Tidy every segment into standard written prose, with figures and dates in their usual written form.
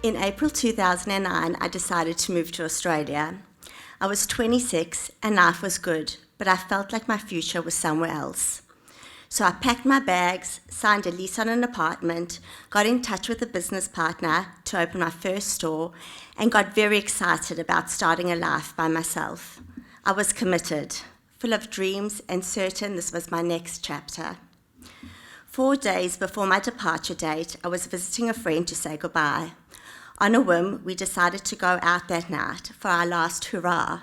In April 2009, I decided to move to Australia. I was 26 and life was good, but I felt like my future was somewhere else. So I packed my bags, signed a lease on an apartment, got in touch with a business partner to open my first store, and got very excited about starting a life by myself. I was committed, full of dreams, and certain this was my next chapter. 4 days before my departure date, I was visiting a friend to say goodbye. On a whim, we decided to go out that night for our last hurrah.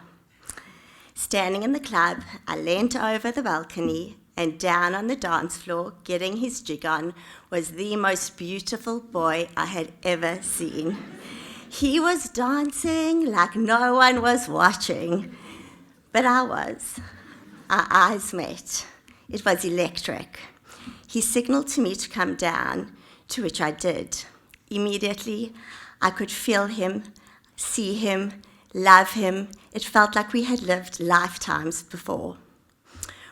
Standing in the club, I leant over the balcony, and down on the dance floor, getting his jig on, was the most beautiful boy I had ever seen. He was dancing like no one was watching, but I was. Our eyes met. It was electric. He signaled to me to come down, to which I did. Immediately, I could feel him, see him, love him. It felt like we had lived lifetimes before.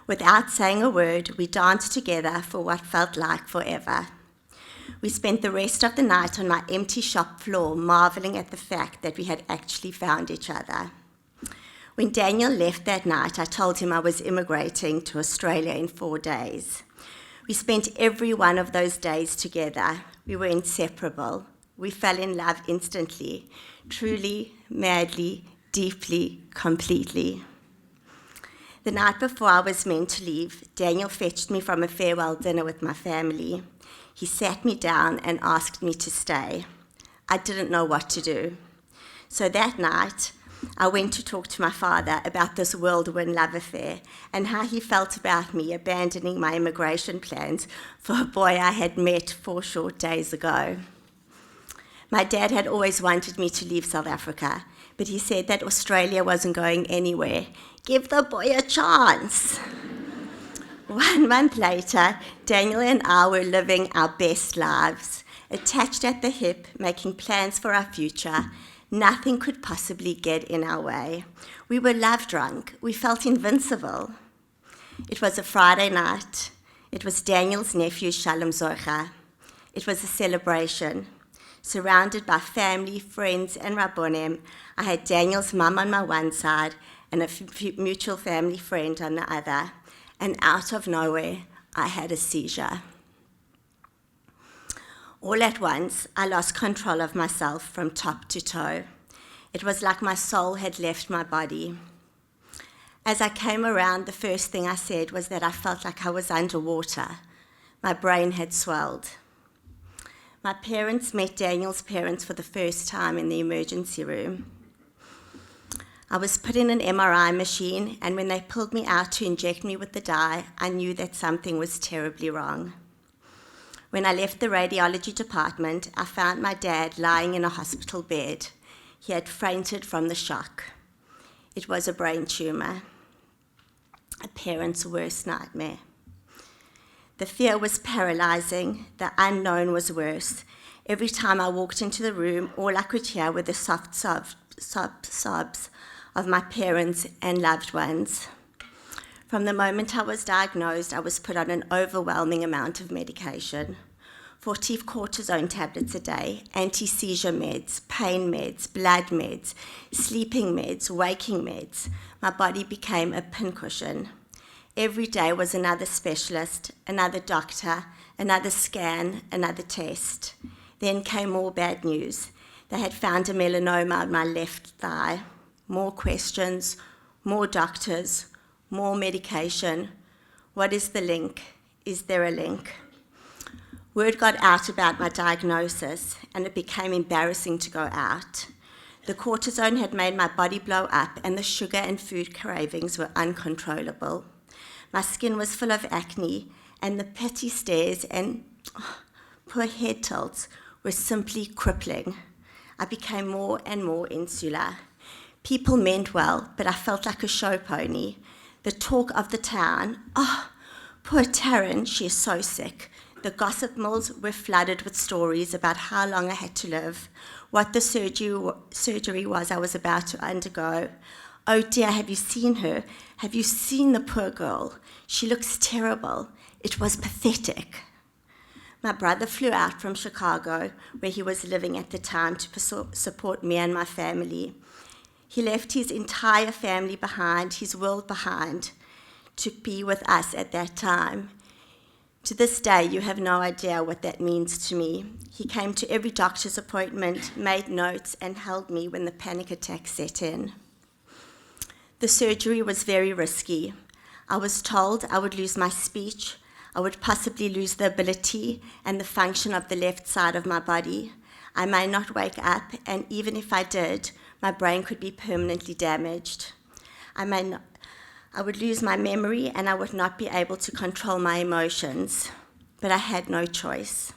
Without saying a word, we danced together for what felt like forever. We spent the rest of the night on my empty shop floor, marveling at the fact that we had actually found each other. When Daniel left that night, I told him I was immigrating to Australia in 4 days. We spent every one of those days together. We were inseparable. We fell in love instantly, truly, madly, deeply, completely. The night before I was meant to leave, Daniel fetched me from a farewell dinner with my family. He sat me down and asked me to stay. I didn't know what to do. So that night, I went to talk to my father about this whirlwind love affair and how he felt about me abandoning my immigration plans for a boy I had met 4 short days ago. My dad had always wanted me to leave South Africa, but he said that Australia wasn't going anywhere. Give the boy a chance. 1 month later, Daniel and I were living our best lives, attached at the hip, making plans for our future. Nothing could possibly get in our way. We were love drunk. We felt invincible. It was a Friday night. It was Daniel's nephew, Shalom Zocha. It was a celebration. Surrounded by family, friends, and Rabbonim, I had Daniel's mum on my one side and a mutual family friend on the other. And out of nowhere, I had a seizure. All at once, I lost control of myself from top to toe. It was like my soul had left my body. As I came around, the first thing I said was that I felt like I was underwater. My brain had swelled. My parents met Daniel's parents for the first time in the emergency room. I was put in an MRI machine, and when they pulled me out to inject me with the dye, I knew that something was terribly wrong. When I left the radiology department, I found my dad lying in a hospital bed. He had fainted from the shock. It was a brain tumor, a parent's worst nightmare. The fear was paralyzing. The unknown was worse. Every time I walked into the room, all I could hear were the soft sobs of my parents and loved ones. From the moment I was diagnosed, I was put on an overwhelming amount of medication. 40 cortisone tablets a day, anti-seizure meds, pain meds, blood meds, sleeping meds, waking meds. My body became a pincushion. Every day was another specialist, another doctor, another scan, another test. Then came more bad news. They had found a melanoma on my left thigh. More questions, more doctors, more medication. What is the link? Is there a link? Word got out about my diagnosis, and it became embarrassing to go out. The cortisone had made my body blow up, and the sugar and food cravings were uncontrollable. My skin was full of acne, and the petty stares and poor head tilts were simply crippling. I became more and more insular. People meant well, but I felt like a show pony. The talk of the town, poor Taryn, she is so sick. The gossip mills were flooded with stories about how long I had to live, what the surgery was I was about to undergo. Oh dear, have you seen her? Have you seen the poor girl? She looks terrible. It was pathetic. My brother flew out from Chicago, where he was living at the time, to support me and my family. He left his entire family behind, his world behind, to be with us at that time. To this day, you have no idea what that means to me. He came to every doctor's appointment, made notes, and held me when the panic attack set in. The surgery was very risky. I was told I would lose my speech, I would possibly lose the ability and the function of the left side of my body. I may not wake up, and even if I did, my brain could be permanently damaged. I would lose my memory, and I would not be able to control my emotions, but I had no choice.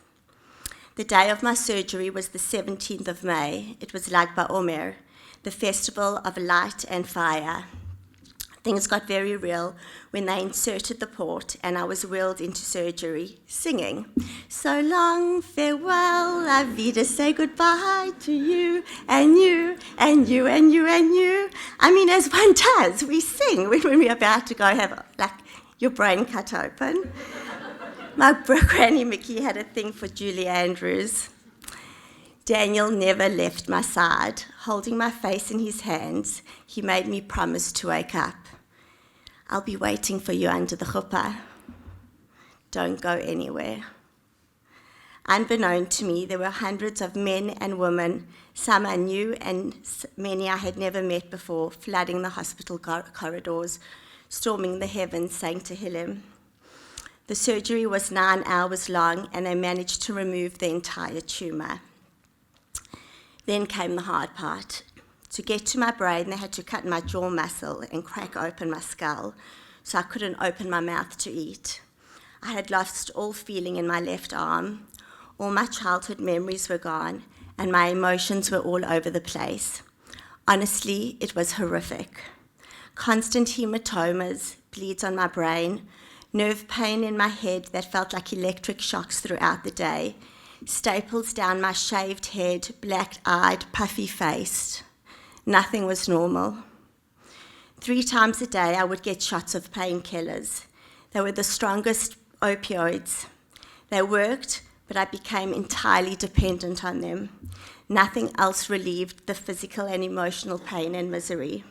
The day of my surgery was the 17th of May. It was Lag BaOmer, the festival of light and fire. Things got very real when they inserted the port and I was wheeled into surgery, singing, "So long, farewell, la vida, say goodbye to you, and you, and you, and you, and you." I mean, as one does, we sing when we're about to go have, like, your brain cut open. My granny Mickey had a thing for Julie Andrews. Daniel never left my side. Holding my face in his hands, he made me promise to wake up. "I'll be waiting for you under the chuppah. Don't go anywhere." Unbeknown to me, there were hundreds of men and women, some I knew and many I had never met before, flooding the hospital corridors, storming the heavens, saying Tehillim. The surgery was 9 hours long, and they managed to remove the entire tumour. Then came the hard part. To get to my brain, they had to cut my jaw muscle and crack open my skull, so I couldn't open my mouth to eat. I had lost all feeling in my left arm. All my childhood memories were gone, and my emotions were all over the place. Honestly, it was horrific. Constant hematomas, bleeds on my brain, nerve pain in my head that felt like electric shocks throughout the day, staples down my shaved head, black-eyed, puffy-faced. Nothing was normal. 3 times a day, I would get shots of painkillers. They were the strongest opioids. They worked, but I became entirely dependent on them. Nothing else relieved the physical and emotional pain and misery.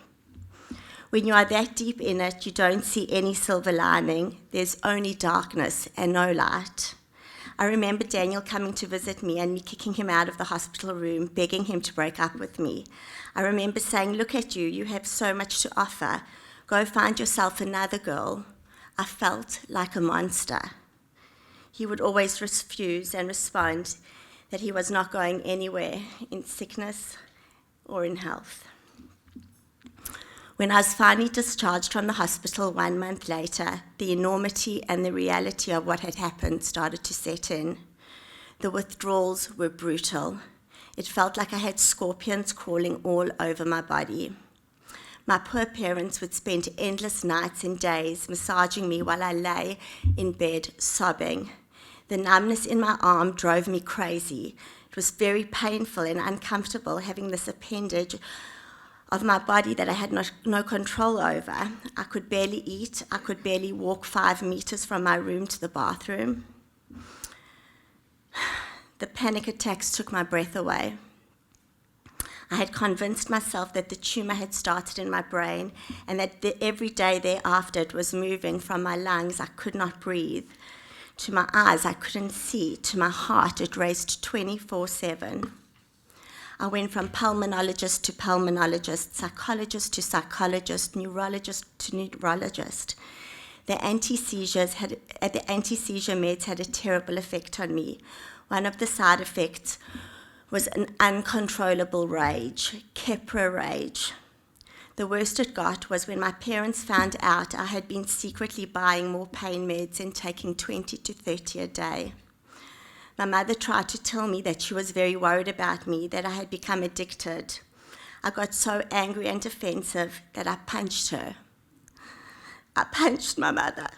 When you are that deep in it, you don't see any silver lining. There's only darkness and no light. I remember Daniel coming to visit me and me kicking him out of the hospital room, begging him to break up with me. I remember saying, "Look at you, you have so much to offer. Go find yourself another girl." I felt like a monster. He would always refuse and respond that he was not going anywhere in sickness or in health. When I was finally discharged from the hospital 1 month later, the enormity and the reality of what had happened started to set in. The withdrawals were brutal. It felt like I had scorpions crawling all over my body. My poor parents would spend endless nights and days massaging me while I lay in bed sobbing. The numbness in my arm drove me crazy. It was very painful and uncomfortable having this appendage of my body that I had no control over. I could barely eat. I could barely walk 5 meters from my room to the bathroom. The panic attacks took my breath away. I had convinced myself that the tumour had started in my brain and that every day thereafter it was moving from my lungs. I could not breathe. To my eyes, I couldn't see. To my heart, it raced 24/7. I went from pulmonologist to pulmonologist, psychologist to psychologist, neurologist to neurologist. The anti-seizure meds had a terrible effect on me. One of the side effects was an uncontrollable rage, Keppra rage. The worst it got was when my parents found out I had been secretly buying more pain meds and taking 20 to 30 a day. My mother tried to tell me that she was very worried about me, that I had become addicted. I got so angry and defensive that I punched her. I punched my mother,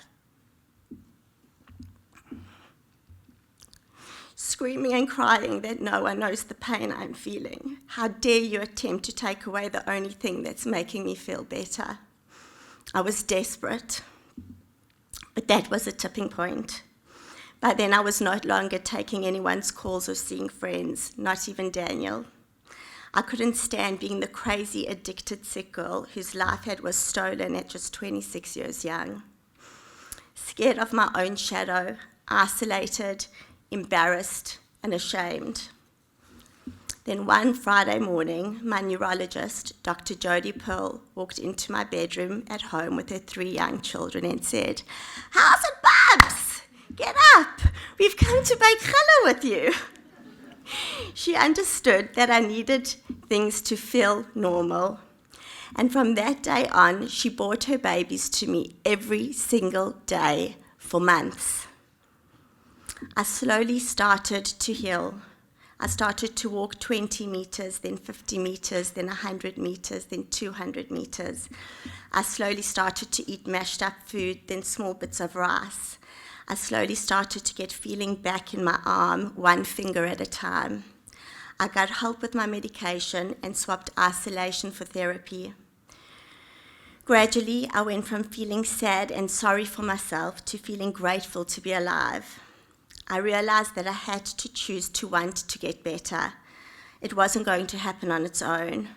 screaming and crying that no one knows the pain I'm feeling. How dare you attempt to take away the only thing that's making me feel better? I was desperate, but that was a tipping point. By then, I was no longer taking anyone's calls or seeing friends, not even Daniel. I couldn't stand being the crazy, addicted sick girl whose life was stolen at just 26 years young. Scared of my own shadow, isolated, embarrassed, and ashamed. Then one Friday morning, my neurologist, Dr. Jodie Pearl, walked into my bedroom at home with her 3 young children and said, "How's it, Babs? Get up! We've come to bake challah with you." She understood that I needed things to feel normal. And from that day on, she brought her babies to me every single day for months. I slowly started to heal. I started to walk 20 meters, then 50 meters, then 100 meters, then 200 meters. I slowly started to eat mashed up food, then small bits of rice. I slowly started to get feeling back in my arm, 1 finger at a time. I got help with my medication and swapped isolation for therapy. Gradually, I went from feeling sad and sorry for myself to feeling grateful to be alive. I realized that I had to choose to want to get better. It wasn't going to happen on its own.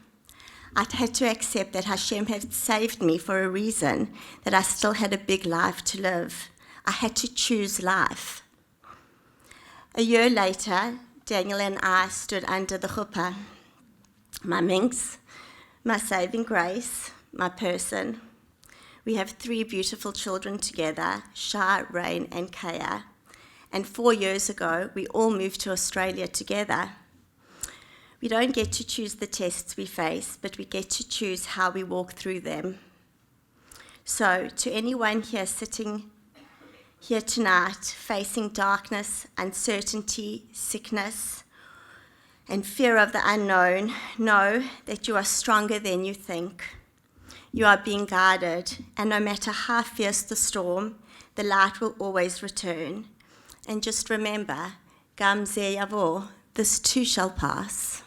I had to accept that Hashem had saved me for a reason, that I still had a big life to live. I had to choose life. A year later, Daniel and I stood under the chuppah. My minx, my saving grace, my person. We have 3 beautiful children together, Shah, Rain, and Kaya. And 4 years ago, we all moved to Australia together. We don't get to choose the tests we face, but we get to choose how we walk through them. So, to anyone here sitting here tonight, facing darkness, uncertainty, sickness, and fear of the unknown, know that you are stronger than you think. You are being guided, and no matter how fierce the storm, the light will always return. And just remember, Gam ze yavo, this too shall pass.